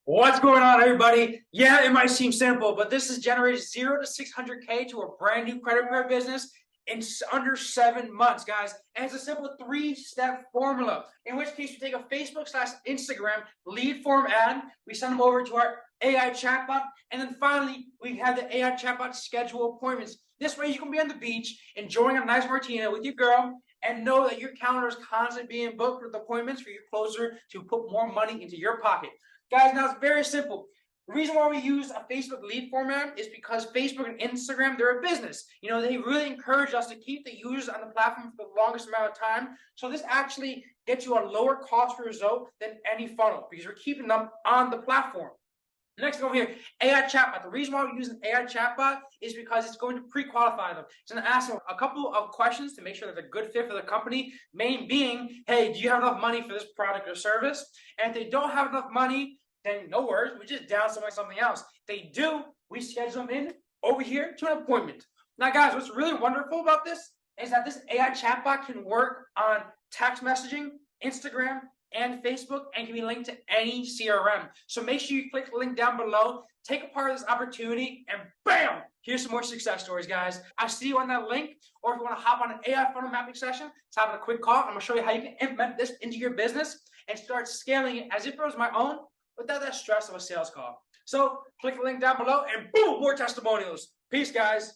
What's going on, everybody? Yeah, it might seem simple, but this has generated 0 to 600K to a brand new credit card business in under 7 months, guys. And it's a simple three-step formula, in which case we take a Facebook/Instagram lead form ad, we send them over to our AI chatbot, and then finally we have the AI chatbot schedule appointments. This way you can be on the beach enjoying a nice martini with your girl and know that your calendar is constantly being booked with appointments for your closer to put more money into your pocket. Guys, now it's very simple. The reason why we use a Facebook lead format is because Facebook and Instagram, they're a business. They really encourage us to keep the users on the platform for the longest amount of time. So this actually gets you a lower cost per result than any funnel because we're keeping them on the platform. Next thing over here, AI chatbot. The reason why we use an AI chatbot is because it's going to pre-qualify them. It's going to ask them a couple of questions to make sure that they're a good fit for the company. Main being, hey, do you have enough money for this product or service? And if they don't have enough money, then no worries, we just down something else. If they do, we schedule them in over here to an appointment. Now, guys, what's really wonderful about this is that this AI chatbot can work on text messaging, Instagram, and Facebook, and can be linked to any CRM. So make sure you click the link down below, take a part of this opportunity, and bam, here's some more success stories, guys. I'll see you on that link, or if you want to hop on an AI funnel mapping session, let's have a quick call. I'm going to show you how you can implement this into your business and start scaling it as if it was my own, without that stress of a sales call. So click the link down below and boom, more testimonials. Peace, guys.